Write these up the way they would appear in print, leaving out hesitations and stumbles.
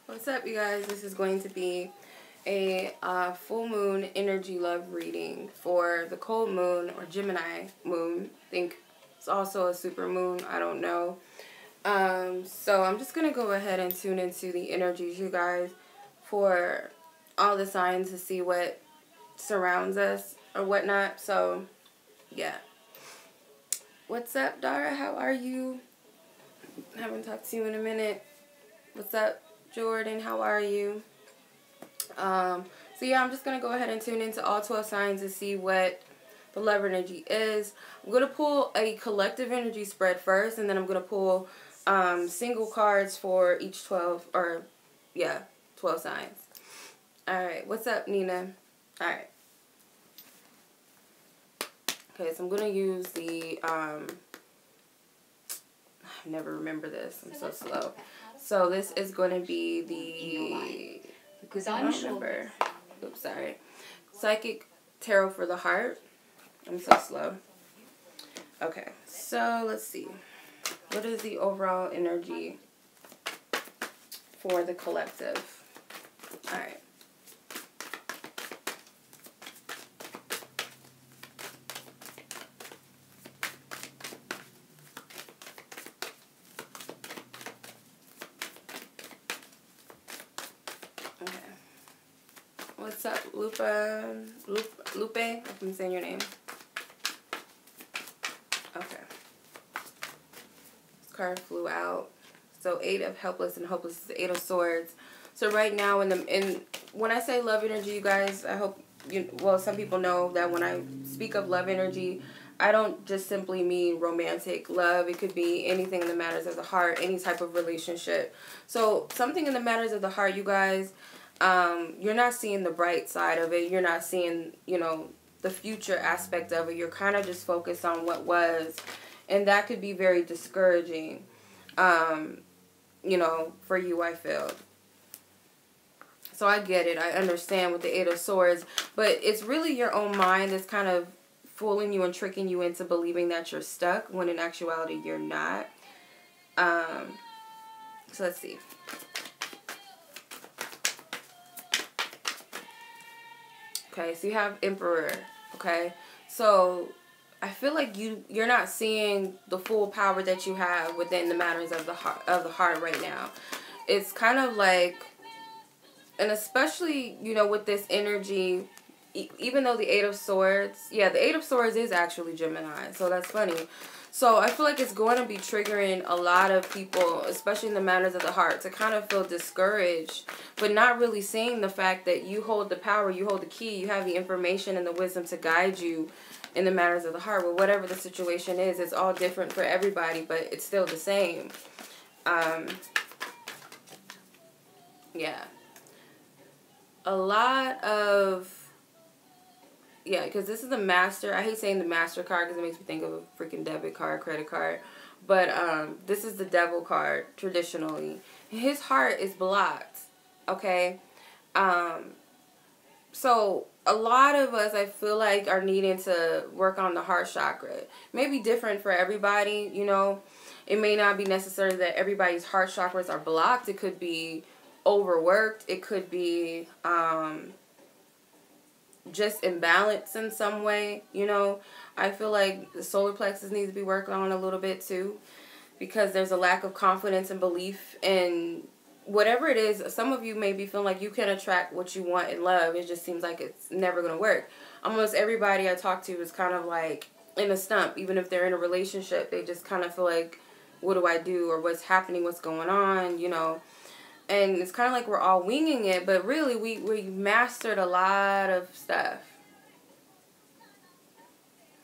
What's up, you guys? This is going to be a full moon energy love reading for the cold moon or Gemini moon. I think it's also a super moon. I don't know. So I'm just going to go ahead and tune into the energies, you guys, for all the signs to see what surrounds us or whatnot. So, yeah. What's up, Dara? How are you? Haven't talked to you in a minute. What's up, Jordan? How are you? So yeah, I'm just going to go ahead and tune into all 12 signs to see what the love energy is. I'm going to pull a collective energy spread first, and then I'm going to pull single cards for each 12 signs. Alright, what's up, Nina? Alright. Okay, so I'm going to use the, I never remember this. I'm so slow. So this is going to be the, because I I'm don't sure. remember. Oops, sorry. Psychic Tarot for the Heart. I'm so slow. Okay, so let's see. What is the overall energy for the collective? Alright. What's up, Lupe, if I'm saying your name. Okay. This card flew out. So 8 of helpless and hopeless is the 8 of swords. So right now, when I say love energy, you guys, I hope some people know that when I speak of love energy, I don't just simply mean romantic love. It could be anything in the matters of the heart, any type of relationship. So something in the matters of the heart, you guys, you're not seeing the bright side of it. You're not seeing, the future aspect of it. You're kind of just focused on what was. And that could be very discouraging, for you, I feel. So I get it. I understand with the 8 of swords. But it's really your own mind that's kind of fooling you and tricking you into believing that you're stuck when in actuality you're not. So let's see. Okay, so you have Emperor, okay? So I feel like you're not seeing the full power that you have within the matters of the heart right now. It's kind of like, and especially, with this energy, even though the 8 of swords, yeah, the 8 of swords is actually Gemini, so that's funny. So I feel like it's going to be triggering a lot of people, especially in the matters of the heart, to kind of feel discouraged, but not really seeing the fact that you hold the power, you hold the key, you have the information and the wisdom to guide you in the matters of the heart. Well, whatever the situation is, it's all different for everybody, but it's still the same. Yeah. A lot of... Yeah, because this is the master. I hate saying the master card because it makes me think of a freaking debit card, credit card. But this is the devil card, traditionally. His heart is blocked, okay? So a lot of us, I feel like, are needing to work on the heart chakra. Maybe different for everybody, It may not be necessary that everybody's heart chakras are blocked. It could be overworked. It could be... just imbalanced in some way, I feel like the solar plexus needs to be worked on a little bit too, because there's a lack of confidence and belief in whatever it is. Some of you may be feeling like you can attract what you want in love. It just seems like it's never going to work. Almost everybody I talk to is kind of like in a stump. Even if they're in a relationship, they just kind of feel like, what do I do? Or what's happening? What's going on? And it's kind of like we're all winging it, but really we mastered a lot of stuff.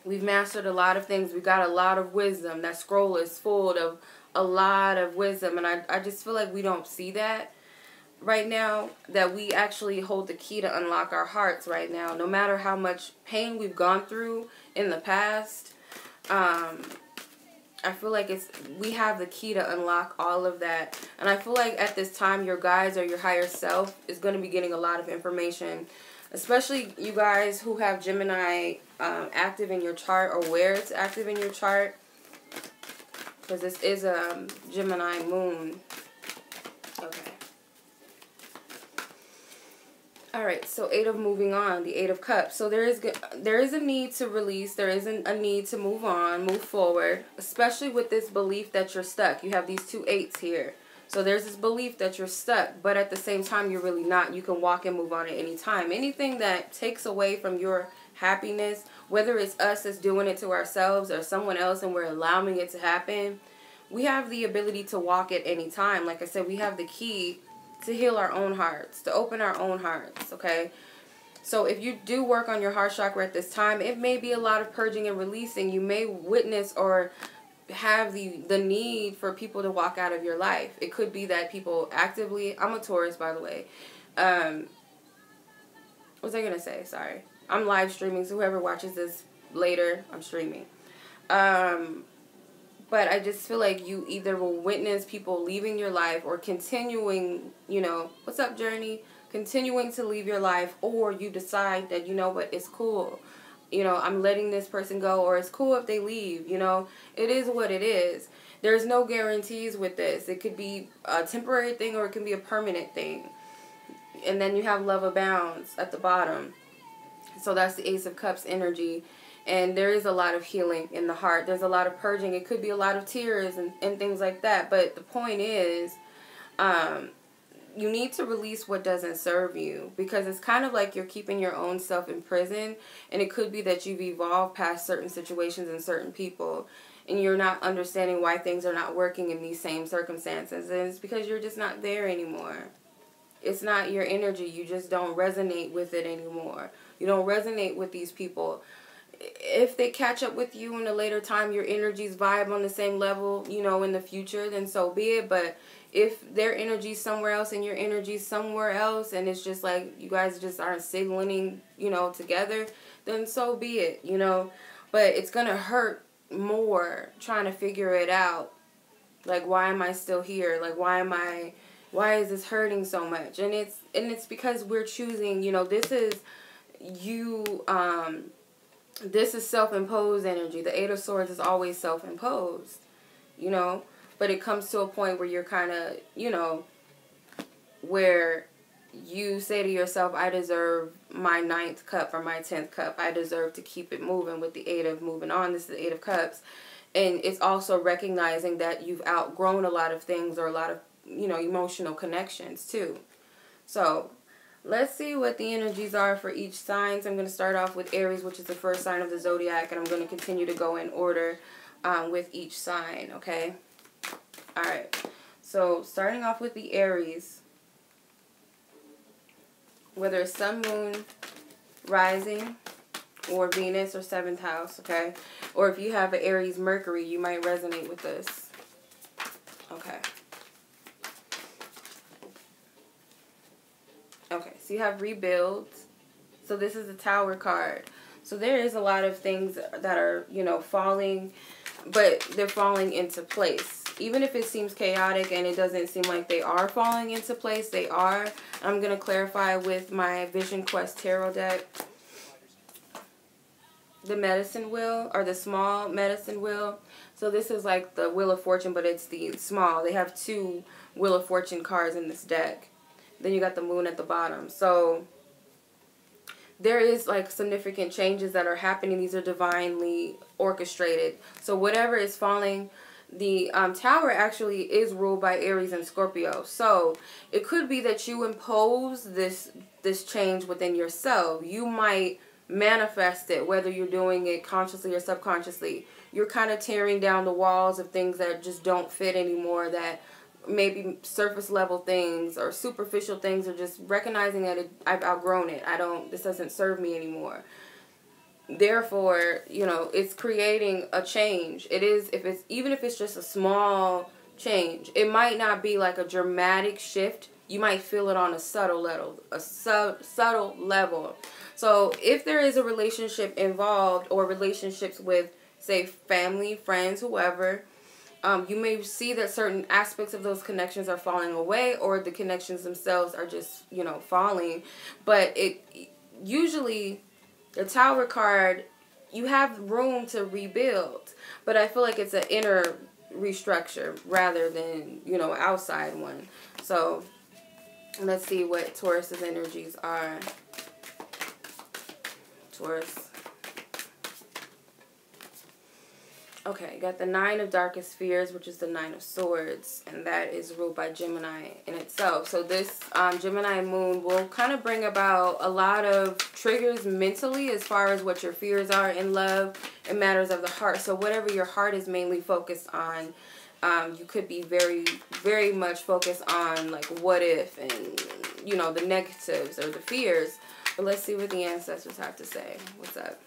We've mastered a lot of things. We got a lot of wisdom. That scroll is full of a lot of wisdom, and I just feel like we don't see that right now, that we actually hold the key to unlock our hearts right now. No matter how much pain we've gone through in the past, I feel like we have the key to unlock all of that. And I feel like at this time, your guides or your higher self is going to be getting a lot of information. Especially you guys who have Gemini active in your chart, or where it's active in your chart. Because this is a Gemini moon. Okay. All right, so 8 of moving on, the 8 of cups. So there is a need to release. There isn't a need to move on, move forward, especially with this belief that you're stuck. You have these 2 8s here. So there's this belief that you're stuck, but at the same time, you're really not. You can walk and move on at any time. Anything that takes away from your happiness, whether it's us that's doing it to ourselves or someone else and we're allowing it to happen, we have the ability to walk at any time. Like I said, we have the key to heal our own hearts, to open our own hearts, okay? So if you do work on your heart chakra at this time, it may be a lot of purging and releasing. You may witness or have the need for people to walk out of your life. It could be that people actively, I'm a Taurus, by the way. What was I going to say? Sorry. I'm live streaming, so whoever watches this later, I'm streaming. But I just feel like you either will witness people leaving your life or continuing, you know, what's up, Journey? Continuing to leave your life, or you decide that, you know what, it's cool. You know, I'm letting this person go, or it's cool if they leave, you know. It is what it is. There's no guarantees with this. It could be a temporary thing or it can be a permanent thing. And then you have love abounds at the bottom. So that's the Ace of Cups energy. And there is a lot of healing in the heart. There's a lot of purging. It could be a lot of tears and things like that. But the point is, you need to release what doesn't serve you. Because it's kind of like you're keeping your own self in prison. And it could be that you've evolved past certain situations and certain people. And you're not understanding why things are not working in these same circumstances. And it's because you're just not there anymore. It's not your energy. You just don't resonate with it anymore. You don't resonate with these people. If they catch up with you in a later time, your energies vibe on the same level, you know, in the future, then so be it. But if their energy's somewhere else and your energy's somewhere else, and it's just like you guys just aren't signaling, you know, together, then so be it, you know. But it's going to hurt more trying to figure it out. Like, why am I still here? Like, why is this hurting so much? And it's because we're choosing, you know, this is this is self-imposed energy. The 8 of Swords is always self-imposed, you know. But it comes to a point where you're kind of, you know, where you say to yourself, I deserve my 9th cup or my 10th cup. I deserve to keep it moving with the 8 of moving on. This is the 8 of Cups. And it's also recognizing that you've outgrown a lot of things or a lot of, you know, emotional connections too. So let's see what the energies are for each sign. So I'm going to start off with Aries, which is the first sign of the zodiac, and I'm going to continue to go in order with each sign, okay? All right. So starting off with the Aries, whether it's Sun, Moon, Rising, or Venus, or 7th house, okay? Or if you have an Aries Mercury, you might resonate with this. Okay. Okay, so you have rebuild. So this is the Tower card. So there is a lot of things that are, you know, falling, but they're falling into place. Even if it seems chaotic and it doesn't seem like they are falling into place, they are. I'm going to clarify with my Vision Quest Tarot deck. The Medicine Wheel, or the small Medicine Wheel. So this is like the Wheel of Fortune, but it's the small. They have 2 Wheel of Fortune cards in this deck. Then you got the Moon at the bottom. So there is like significant changes that are happening. These are divinely orchestrated. So whatever is falling, the Tower actually is ruled by Aries and Scorpio. So it could be that you impose this change within yourself. You might manifest it, whether you're doing it consciously or subconsciously. You're kind of tearing down the walls of things that just don't fit anymore, that maybe surface level things or superficial things, or just recognizing that I've outgrown it. This doesn't serve me anymore. Therefore, you know, it's creating a change. It is, even if it's just a small change. It might not be like a dramatic shift. You might feel it on a subtle level, subtle level. So if there is a relationship involved, or relationships with, say, family, friends, whoever, you may see that certain aspects of those connections are falling away, or the connections themselves are just, you know, falling. But usually the Tower card, you have room to rebuild. But I feel like it's an inner restructure rather than, you know, outside one. So Let's see what Taurus's energies are. Taurus. Okay, got the Nine of Darkest Fears, which is the Nine of Swords, and that is ruled by Gemini in itself. So this Gemini moon will kind of bring about a lot of triggers mentally as far as what your fears are in love and matters of the heart. So whatever your heart is mainly focused on, you could be very, very much focused on like what if and, you know, the negatives or the fears. But let's see what the ancestors have to say. What's up?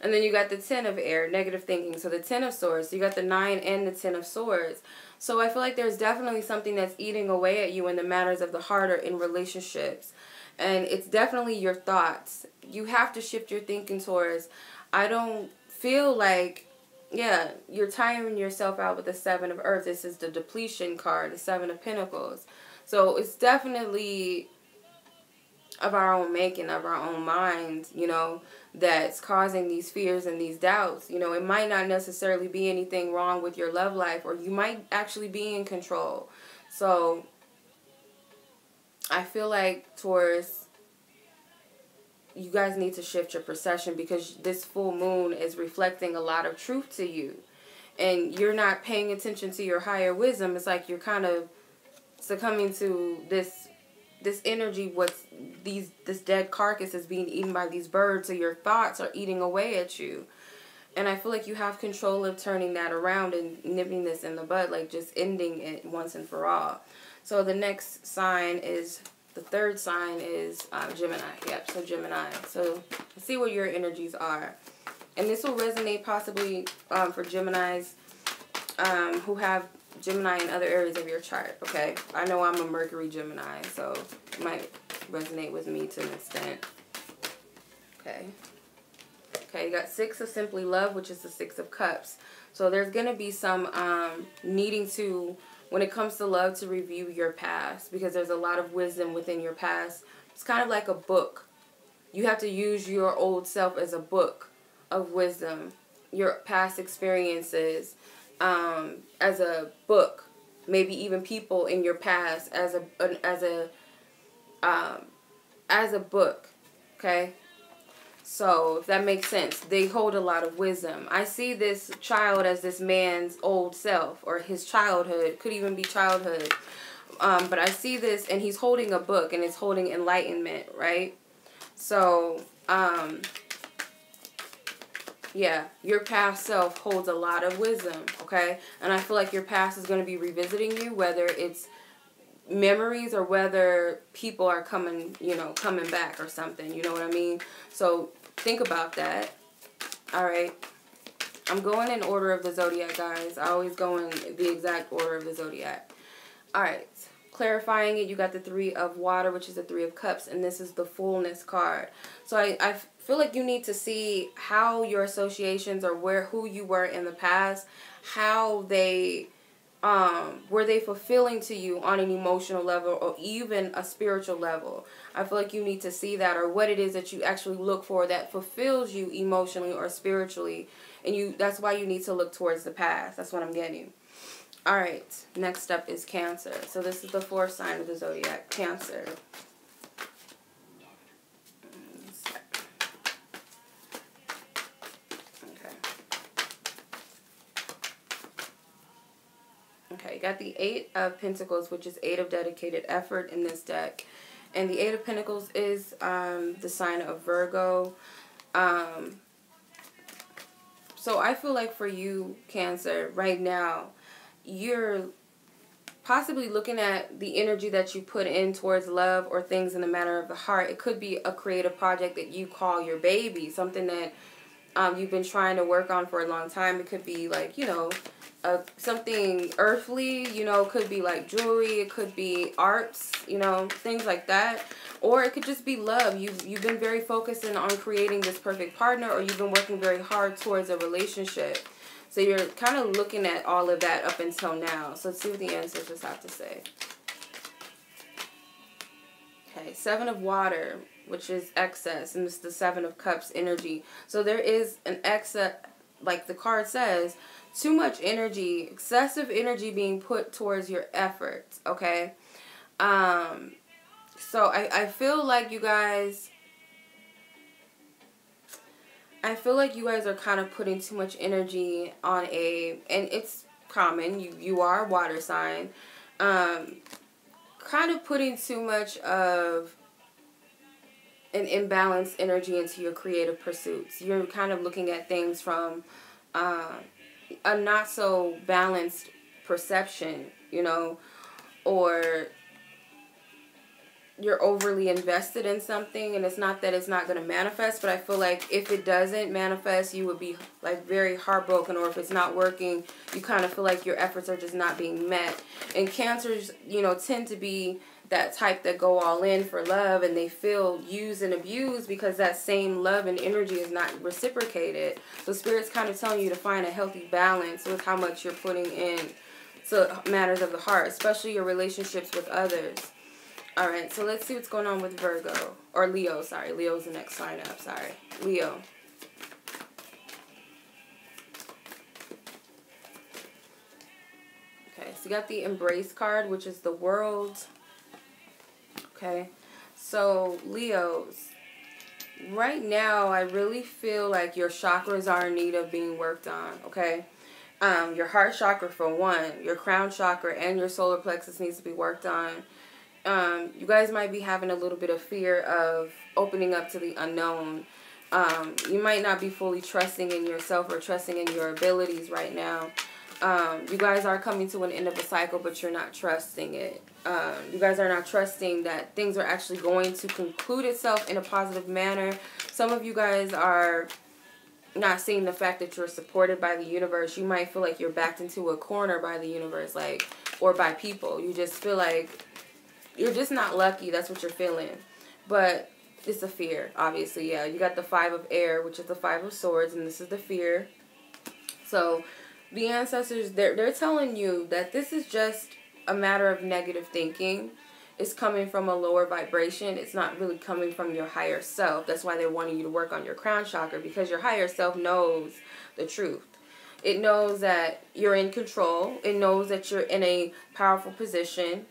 And then you got the 10 of air, negative thinking. So the 10 of swords, you got the 9 and the 10 of swords. So I feel like there's definitely something that's eating away at you in the matters of the heart or in relationships. And it's definitely your thoughts. You have to shift your thinking towards, I don't feel like, yeah, you're tiring yourself out with the 7 of earth. This is the depletion card, the 7 of pentacles. So it's definitely of our own making, of our own minds, you know, that's causing these fears and these doubts. You know, it might not necessarily be anything wrong with your love life, or you might actually be in control. So I feel like, Taurus, you guys need to shift your perception, because this full moon is reflecting a lot of truth to you. And you're not paying attention to your higher wisdom. It's like you're kind of succumbing to this energy, this dead carcass is being eaten by these birds, so your thoughts are eating away at you. And I feel like you have control of turning that around and nipping this in the bud, like just ending it once and for all. So the next sign is, the third sign is Gemini. Yep, so Gemini. So let's see what your energies are. And this will resonate possibly for Geminis who have Gemini in other areas of your chart, okay? I know I'm a Mercury Gemini, so it might resonate with me to an extent. Okay. Okay, you got 6 of Simply Love, which is the 6 of Cups. So there's going to be some needing to, when it comes to love, to review your past, because there's a lot of wisdom within your past. It's kind of like a book. You have to use your old self as a book of wisdom, your past experiences, as a book, maybe even people in your past as a book, okay? So if that makes sense, they hold a lot of wisdom. I see this child as this man's old self, or his childhood, could even be childhood. But I see this, and he's holding a book, and it's holding enlightenment, right? So, yeah, your past self holds a lot of wisdom, okay? And I feel like your past is going to be revisiting you, whether it's memories or whether people are coming back or something, you know what I mean? So think about that. All right. I'm going in order of the zodiac, guys. I always go in the exact order of the zodiac. All right. Clarifying it, you got the 3 of water, which is the 3 of cups, and this is the fullness card. So I feel like you need to see how your associations, or who you were in the past, how they were they fulfilling to you on an emotional level or even a spiritual level. I feel like you need to see that, or what it is that you actually look for that fulfills you emotionally or spiritually, and that's why you need to look towards the past. That's what I'm getting. All right, next up is Cancer. So this is the 4th sign of the zodiac, Cancer. Okay, you got the 8 of Pentacles, which is 8 of dedicated effort in this deck. And the 8 of Pentacles is the sign of Virgo. So I feel like for you, Cancer, right now, you're possibly looking at the energy that you put in towards love or things in the matter of the heart. It could be a creative project that you call your baby, something that you've been trying to work on for a long time. It could be like, you know, something earthly, you know, it could be like jewelry, it could be arts, you know, things like that. Or it could just be love. You've been very focused on creating this perfect partner, or you've been working very hard towards a relationship. So you're kind of looking at all of that up until now. So let's see what the ancestors have to say. Okay, 7 of water, which is excess, and it's the 7 of cups energy. So there is an excess, like the card says, too much energy, excessive energy being put towards your efforts, okay? So I feel like you guys, are kind of putting too much energy on and it's common, you are a water sign, kind of putting too much of an imbalanced energy into your creative pursuits. You're kind of looking at things from a not so balanced perception, you know, or you're overly invested in something, and it's not that it's not going to manifest, but I feel like if it doesn't manifest, you would be like very heartbroken, or if it's not working, you kind of feel like your efforts are just not being met. And Cancers, you know, tend to be that type that go all in for love, and they feel used and abused because that same love and energy is not reciprocated. So Spirit's kind of telling you to find a healthy balance with how much you're putting in to matters of the heart, especially your relationships with others. Alright, so let's see what's going on with Virgo. Or Leo, sorry. Leo's the next sign up, sorry. Leo. Okay, so you got the Embrace card, which is the World. Okay, so Leos, right now I really feel like your chakras are in need of being worked on, okay? Your heart chakra for one, your crown chakra and your solar plexus needs to be worked on. You guys might be having a little bit of fear of opening up to the unknown. You might not be fully trusting in yourself or trusting in your abilities right now. You guys are coming to an end of a cycle, but you're not trusting it. You guys are not trusting that things are actually going to conclude itself in a positive manner. Some of you guys are not seeing the fact that you're supported by the universe. You might feel like you're backed into a corner by the universe, like, or by people. You just feel like you're just not lucky. That's what you're feeling. But it's a fear, obviously. Yeah, you got the 5 of Air, which is the 5 of Swords, and this is the fear. So the ancestors, they're telling you that this is just a matter of negative thinking. It's coming from a lower vibration. It's not really coming from your higher self. That's why they're wanting you to work on your crown chakra, because your higher self knows the truth. It knows that you're in control. It knows that you're in a powerful position.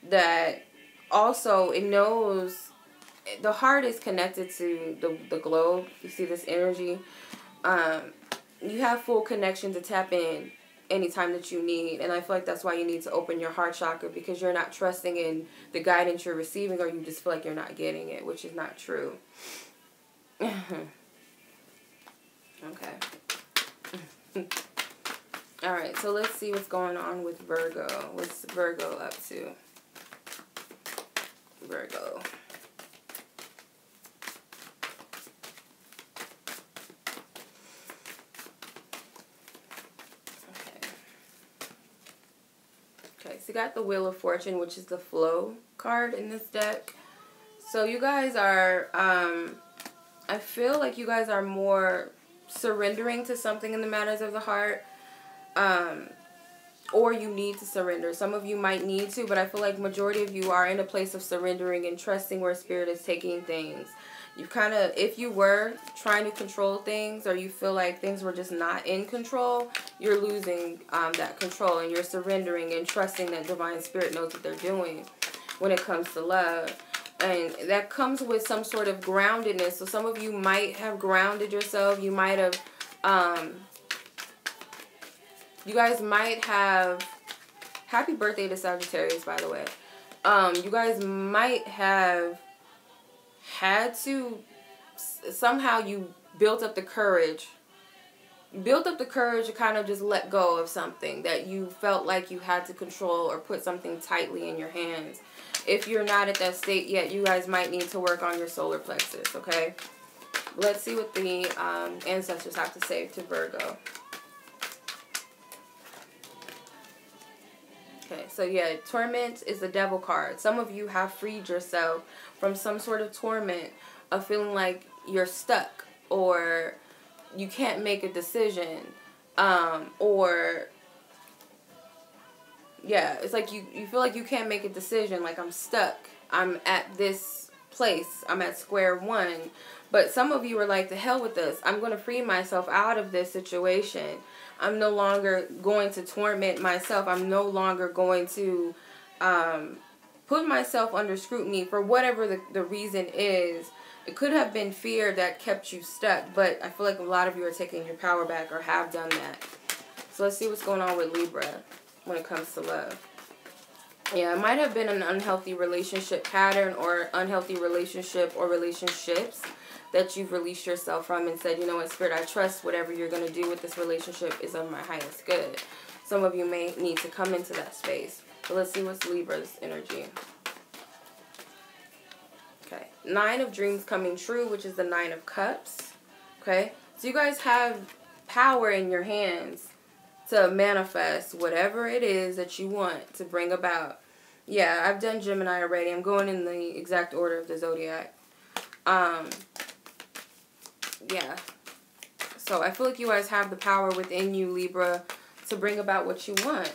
That also it knows the heart is connected to the globe. You see this energy? You have full connection to tap in anytime that you need. And I feel like that's why you need to open your heart chakra, because you're not trusting in the guidance you're receiving, or you just feel like you're not getting it, which is not true. Okay. Alright, so let's see what's going on with Virgo. What's Virgo up to? Virgo. Okay, so you got the Wheel of Fortune, which is the flow card in this deck. So you guys are, I feel like you guys are more surrendering to something in the matters of the heart. Or you need to surrender. Some of you might need to, but I feel like majority of you are in a place of surrendering and trusting where Spirit is taking things. You kind of, if you were trying to control things, or you feel like things were just not in control, you're losing that control, and you're surrendering and trusting that Divine Spirit knows what they're doing when it comes to love. And that comes with some sort of groundedness. So some of you might have grounded yourself. You might have, you guys might have, happy birthday to Sagittarius, by the way. You guys might have had to, somehow you built up the courage. You built up the courage to kind of just let go of something that you felt like you had to control, or put something tightly in your hands. If you're not at that state yet, you guys might need to work on your solar plexus, okay? Let's see what the ancestors have to say to Virgo. Okay, so yeah, torment is the Devil card. Some of you have freed yourself from some sort of torment of feeling like you're stuck, or you can't make a decision, or yeah, it's like you feel like you can't make a decision, like I'm stuck. I'm at this place. I'm at square one. But some of you are like, the hell with this. I'm going to free myself out of this situation. I'm no longer going to torment myself. I'm no longer going to put myself under scrutiny for whatever the reason is. It could have been fear that kept you stuck, but I feel like a lot of you are taking your power back or have done that. So let's see what's going on with Libra when it comes to love. Yeah, it might have been an unhealthy relationship pattern or unhealthy relationship or relationships that you've released yourself from and said, you know what, Spirit, I trust whatever you're going to do with this relationship is of my highest good. Some of you may need to come into that space. So let's see what's Libra's energy. Okay, 9 of Dreams coming true, which is the 9 of Cups. Okay, so you guys have power in your hands to manifest whatever it is that you want to bring about. Yeah, I've done Gemini already. I'm going in the exact order of the zodiac. Yeah. So I feel like you guys have the power within you, Libra, to bring about what you want.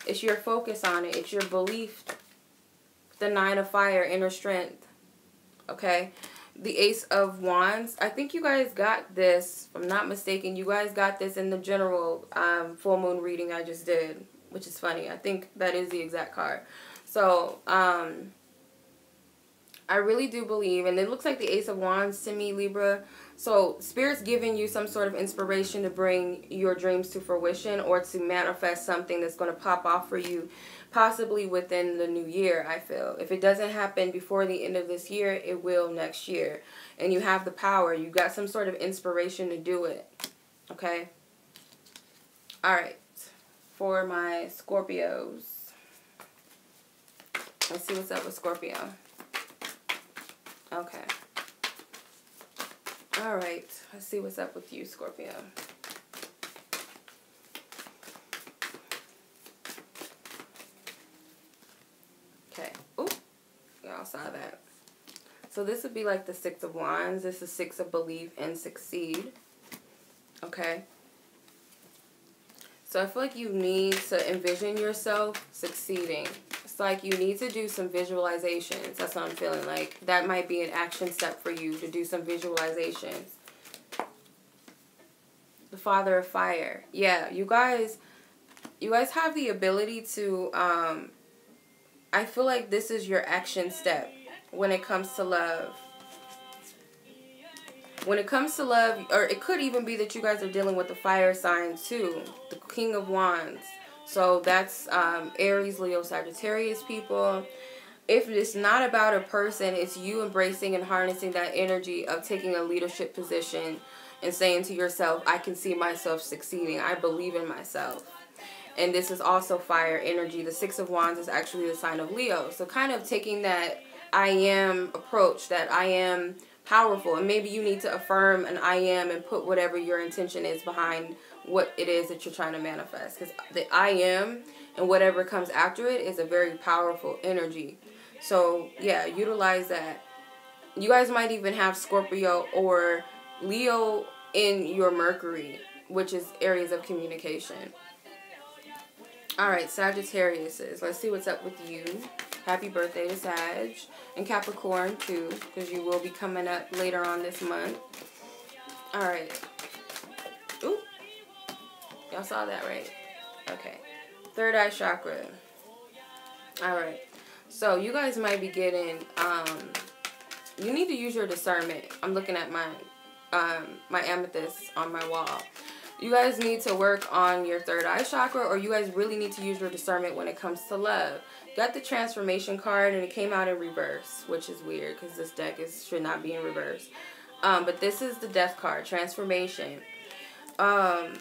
It's your focus on it. It's your belief. The 9 of Fire, inner strength. Okay. The Ace of Wands. I think you guys got this. If I'm not mistaken, you guys got this in the general full moon reading I just did, which is funny. I think that is the exact card. So, I really do believe, and it looks like the Ace of Wands to me, Libra. So, Spirit's giving you some sort of inspiration to bring your dreams to fruition or to manifest something that's going to pop off for you, possibly within the new year, I feel. If it doesn't happen before the end of this year, it will next year. And you have the power. You got some sort of inspiration to do it. Okay? All right. For my Scorpios. Let's see what's up with Scorpio. Okay. All right. Let's see what's up with you, Scorpio. Okay. Ooh. Y'all saw that. So this would be like the 6 of Wands. This is 6 of Believe and Succeed. Okay. So I feel like you need to envision yourself succeeding. It's like you need to do some visualizations. That's what I'm feeling like. That might be an action step for you to do some visualizations. The Father of Fire. Yeah, you guys have the ability to, I feel like this is your action step when it comes to love. When it comes to love, or it could even be that you guys are dealing with the fire sign too. The King of Wands. So that's Aries, Leo, Sagittarius people. If it's not about a person, it's you embracing and harnessing that energy of taking a leadership position and saying to yourself, I can see myself succeeding. I believe in myself. And this is also fire energy. The 6 of Wands is actually the sign of Leo. So kind of taking that I am approach, that I am powerful, and maybe you need to affirm an I am and put whatever your intention is behind what it is that you're trying to manifest, because the I am and whatever comes after it is a very powerful energy. So yeah, utilize that. You guys might even have Scorpio or Leo in your Mercury, which is areas of communication. All right, Sagittariuses, let's see what's up with you. Happy birthday to Sag. And Capricorn, too, because you will be coming up later on this month. All right. Ooh. Y'all saw that, right? Okay. Third eye chakra. All right. So, you guys might be getting, you need to use your discernment. I'm looking at my, my amethyst on my wall. You guys need to work on your third eye chakra, or you guys really need to use your discernment when it comes to love. Got the transformation card, and it came out in reverse, which is weird because this deck should not be in reverse. But this is the death card, transformation. There's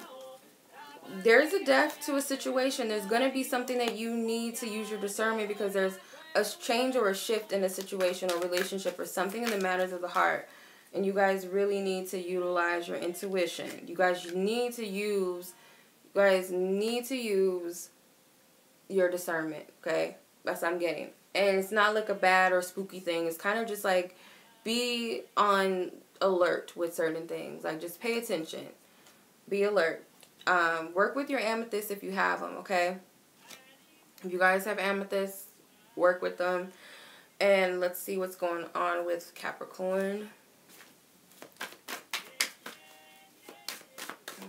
a death to a situation. There's going to be something that you need to use your discernment because there's a change or a shift in a situation or relationship or something in the matters of the heart. And you guys really need to utilize your intuition. You guys need to use your discernment, okay? That's what I'm getting. And it's not like a bad or spooky thing. It's kind of just like be on alert with certain things. Like just pay attention. Be alert. Work with your amethyst if you have them, okay? If you guys have amethysts, work with them. And let's see what's going on with Capricorn.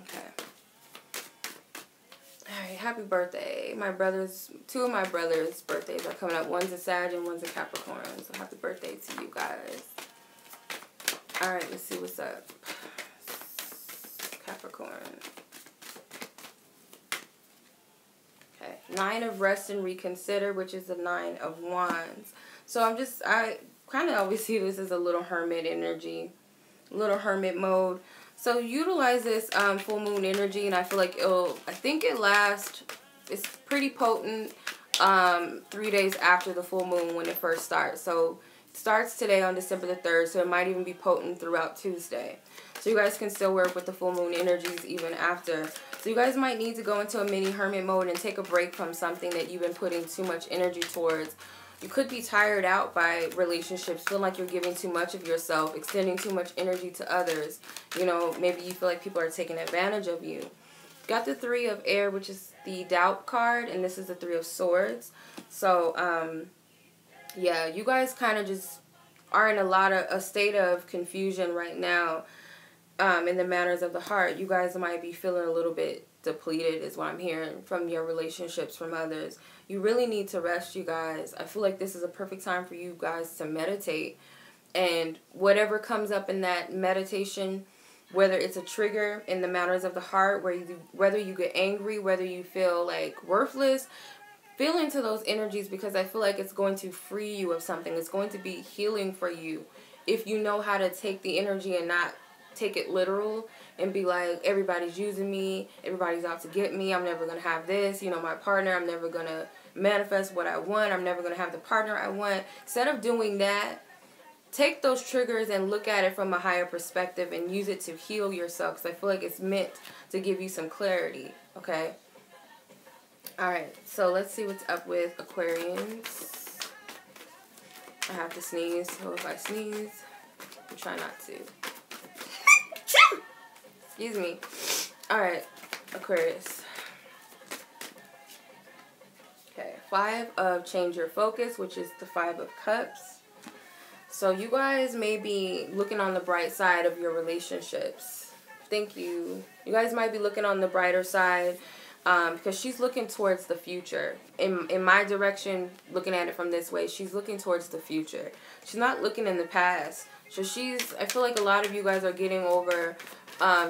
Okay. Alright, happy birthday. Two of my brothers' birthdays are coming up. One's a Sag and one's a Capricorn. So happy birthday to you guys. Alright, let's see what's up. Capricorn. Okay. 9 of Rest and Reconsider, which is the 9 of Wands. So I kind of always see this as a little hermit energy. Little hermit mode. So utilize this full moon energy, and I feel like it's pretty potent 3 days after the full moon when it first starts. So it starts today on December the 3rd, so it might even be potent throughout Tuesday. So you guys can still work with the full moon energies even after. So you guys might need to go into a mini hermit mode and take a break from something that you've been putting too much energy towards. You could be tired out by relationships, feeling like you're giving too much of yourself, extending too much energy to others. You know, maybe you feel like people are taking advantage of you. Got the 3 of Air, which is the Doubt card, and this is the 3 of Swords. So, yeah, you guys kind of just are in a state of confusion right now in the matters of the heart. You guys might be feeling a little bit depleted is what I'm hearing from your relationships, from others. You really need to rest, you guys. I feel like this is a perfect time for you guys to meditate. And whatever comes up in that meditation, whether it's a trigger in the matters of the heart, whether you get angry, whether you feel like worthless, feel into those energies, because I feel like it's going to free you of something. It's going to be healing for you if you know how to take the energy and not take it literal and be like, everybody's using me, everybody's out to get me, I'm never going to have this, you know, my partner, I'm never going to manifest what I want, I'm never going to have the partner I want. Instead of doing that, take those triggers and look at it from a higher perspective and use it to heal yourself, because I feel like it's meant to give you some clarity, okay? Alright, so let's see what's up with Aquarians. I have to sneeze, so if I sneeze, I'll try not to. Excuse me. Alright, Aquarius. Okay, 5 of Change Your Focus, which is the 5 of Cups. So you guys may be looking on the bright side of your relationships. Thank you. You guys might be looking on the brighter side because she's looking towards the future. In my direction, looking at it from this way, she's looking towards the future. She's not looking in the past. So I feel like a lot of you guys are getting over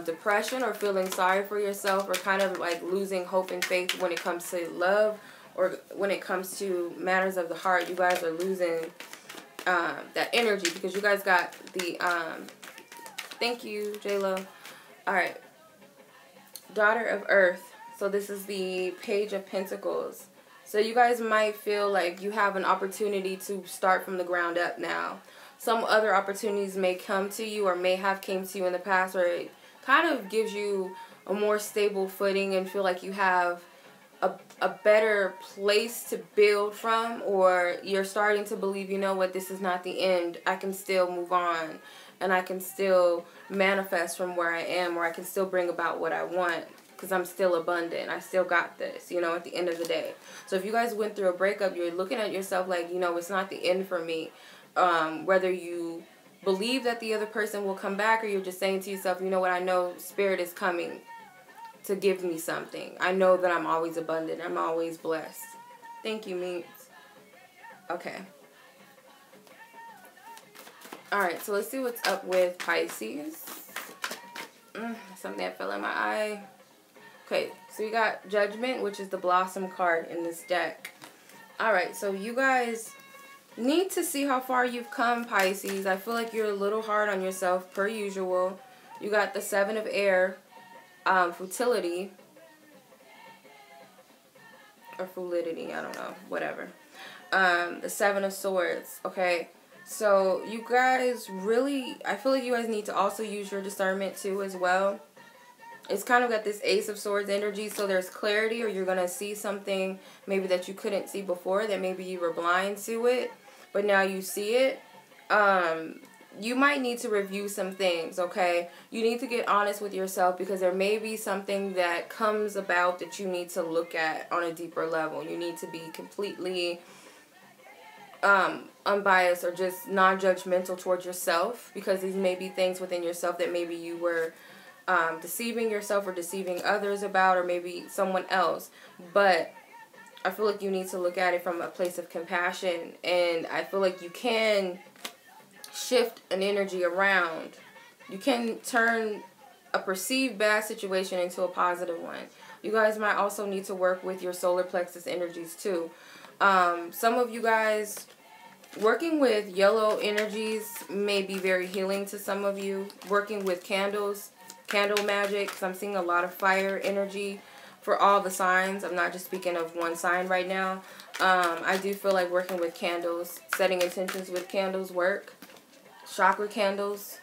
depression or feeling sorry for yourself, or kind of like losing hope and faith when it comes to love, or when it comes to matters of the heart. You guys are losing that energy because you guys got the thank you, J-Lo. Alright, Daughter of Earth. So this is the Page of Pentacles. So you guys might feel like you have an opportunity to start from the ground up now. Some other opportunities may come to you, or may have came to you in the past, or it kind of gives you a more stable footing and feel like you have a better place to build from, or you're starting to believe, you know what, this is not the end. I can still move on, and I can still manifest from where I am, or I can still bring about what I want, because I'm still abundant. I still got this, you know, at the end of the day. So if you guys went through a breakup, you're looking at yourself like, you know, it's not the end for me. Whether you believe that the other person will come back, or you're just saying to yourself, you know what, I know Spirit is coming to give me something. I know that I'm always abundant. I'm always blessed. Thank you, Minx. Okay. Alright, so let's see what's up with Pisces. Something that fell in my eye. Okay, so we got Judgment, which is the Blossom card in this deck. Alright, so you guys need to see how far you've come, Pisces. I feel like you're a little hard on yourself, per usual. You got the 7 of Air, Futility, or Fluidity, I don't know, whatever. The 7 of Swords, okay? So you guys really, I feel like you guys need to also use your discernment too as well. It's kind of got this Ace of Swords energy, so there's clarity, or you're going to see something maybe that you couldn't see before, that maybe you were blind to it, but now you see it. You might need to review some things, okay? You need to get honest with yourself, because there may be something that comes about that you need to look at on a deeper level. You need to be completely unbiased or just non-judgmental towards yourself, because these may be things within yourself that maybe you were deceiving yourself or deceiving others about, or maybe someone else. But I feel like you need to look at it from a place of compassion, and I feel like you can shift an energy around. You can turn a perceived bad situation into a positive one. You guys might also need to work with your solar plexus energies too. Some of you guys working with yellow energies may be very healing to some of you. Working with candles, candle magic, because I'm seeing a lot of fire energy for all the signs. I'm not just speaking of one sign right now. I do feel like working with candles, setting intentions with candles work. Chakra candles.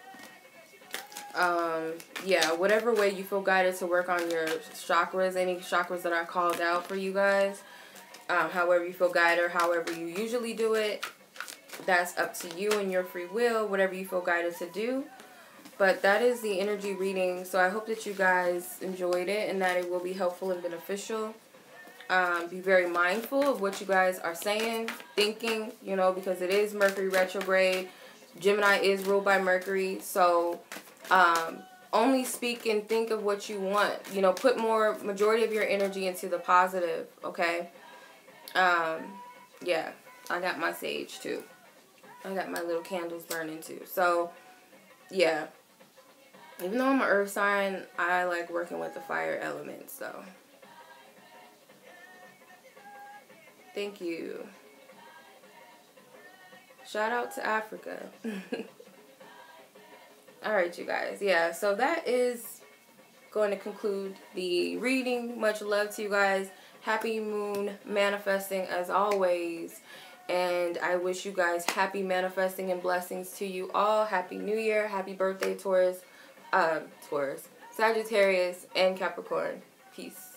Yeah, whatever way you feel guided to work on your chakras, any chakras that are called out for you guys, however you feel guided or however you usually do it, that's up to you and your free will, whatever you feel guided to do. But that is the energy reading, so I hope that you guys enjoyed it and that it will be helpful and beneficial. Be very mindful of what you guys are saying, thinking, you know, because it is Mercury retrograde. Gemini is ruled by Mercury, so only speak and think of what you want. You know, put majority of your energy into the positive, okay? Yeah, I got my sage too. I got my little candles burning too. So, yeah. Even though I'm an earth sign, I like working with the fire element, so. Thank you. Shout out to Africa. Alright, you guys. Yeah, so that is going to conclude the reading. Much love to you guys. Happy moon manifesting as always. And I wish you guys happy manifesting and blessings to you all. Happy New Year. Happy birthday, Taurus, Sagittarius, and Capricorn. Peace.